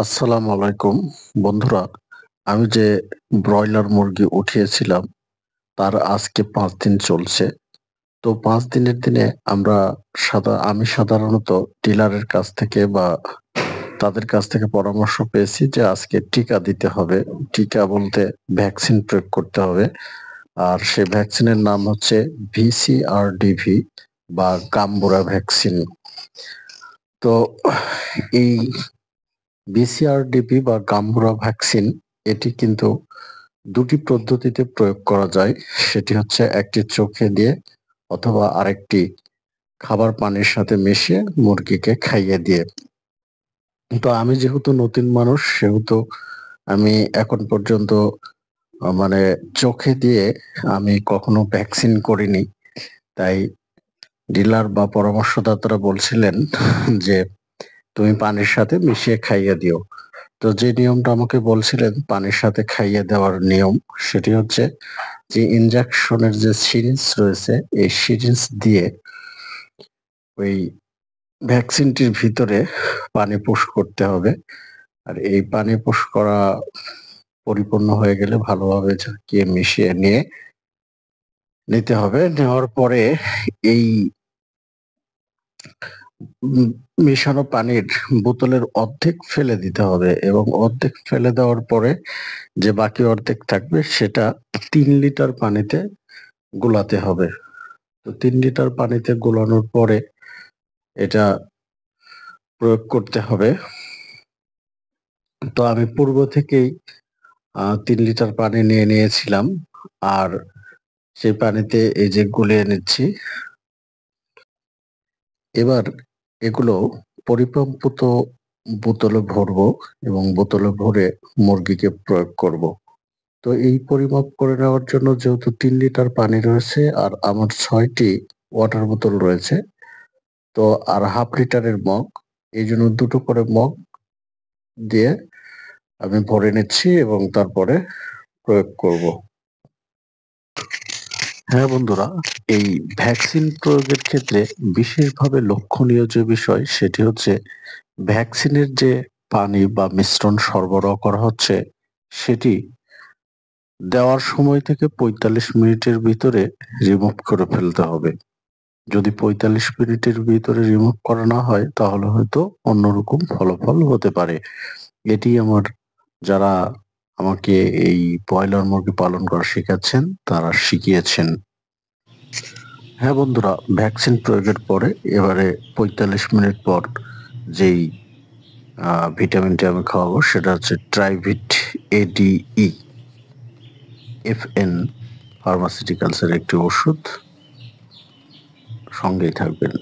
আসসালামু আলাইকুম বন্ধুরা। আমি যে ব্রয়লার মুরগি উঠিয়েছিলাম তার আজকে 5 দিন চলছে। তো 5 দিনের দিনে আমি সাধারণত ডিলারের কাছ থেকে বা তাদের কাছ থেকে পরামর্শ পেয়েছি যে আজকে টিকা দিতে হবে। টিকা বলতে ভ্যাকসিন প্রয়োগ করতে হবে। আর সেই ভ্যাকসিনের নাম হচ্ছে VCRDV বা গাম্বুরা ভ্যাকসিন। তো এই VCRDV বা গাম্বুরা ভ্যাকসিন এটি কিন্তু দুটি পদ্ধতিতে প্রয়োগ করা যায়। সেটি হচ্ছে একটি চোখে দিয়ে অথবা আরেকটি খাবার পানির সাথে মিশিয়ে মুরগিকে খাইয়ে দিয়ে। তো আমি যেহেতু নতুন মানুষ সেহেতু আমি এখন পর্যন্ত মানে চোখে দিয়ে আমি কখনো ভ্যাকসিন করিনি। তাই ডিলার বা পরামর্শদাতারা বলছিলেন যে তুমি পানির সাথে মিশিয়ে খাইয়ে দিও। তো যে নিয়মটা আমাকে বলছিলেন পানির সাথে খাইয়ে দেওয়ার নিয়ম, সেটি হচ্ছে যে ইনজেকশনের যে সিরিঞ্জ রয়েছে এই সিরিঞ্জ দিয়ে ওই ভ্যাকসিনটির ভিতরে পানি পুশ করতে হবে। আর এই পানি পুশ করা পরিপূর্ণ হয়ে গেলে ভালোভাবে ঝাঁকিয়ে মিশিয়ে নিতে হবে। নেওয়ার পরে এই উম মেশানো পানির বোতলের অর্ধেক ফেলে দিতে হবে এবং অর্ধেক ফেলে দেওয়ার পরে যে বাকি অর্ধেক থাকবে সেটা ৩ লিটার পানিতে গোলাতে হবে। তো ৩ লিটার পানিতে গোলানোর পরে এটা প্রয়োগ করতে হবে। তো আমি পূর্ব থেকেই ৩ লিটার পানি নিয়ে নিয়েছিলাম। আর সেই পানিতে এই যে গুলিয়ে নিচ্ছি। এবার এগুলো পরিপম্পিত বোতলে ভরবো এবং বোতলে ভরে মুরগিকে প্রয়োগ করব। তো এই পরিমাপ করে নেওয়ার জন্য যেহেতু ৩ লিটার পানি রয়েছে আর আমার ৬টি ওয়াটার বোতল রয়েছে, তো আর হাফ লিটারের মগ, এইজন্য ২ টো করে মগ দিয়ে আমি ভরে নিচ্ছি এবং তারপরে প্রয়োগ করব। হ্যাঁ বন্ধুরা, এই ভ্যাকসিন প্রয়োগের ক্ষেত্রে বিশেষভাবে লক্ষণীয় যে বিষয় সেটি হচ্ছে ভ্যাকসিনের যে পানি বা মিশ্রণ সরবরাহ করা হচ্ছে সেটি দেওয়ার সময় থেকে ৪৫ মিনিটের ভিতরে রিমুভ করে ফেলতে হবে। যদি ৪৫ মিনিটের ভিতরে রিমুভ করা না হয় তাহলে হয়তো অন্যরকম ফলাফল হতে পারে। এটি যারা আমাকে এই ব্রয়লার মুরগি পালন করা শেখাচ্ছেন তারা শিখিয়েছেন। হ্যাঁ বন্ধুরা, ভ্যাকসিন প্রয়োগের পরে এবারে ৪৫ মিনিট পর যেই ভিটামিনটি আমি খাওয়াবো সেটা হচ্ছে ট্রাইভিট ADE FN ফার্মাসিউটিক্যালস এর একটি ওষুধ। সঙ্গেই থাকবেন।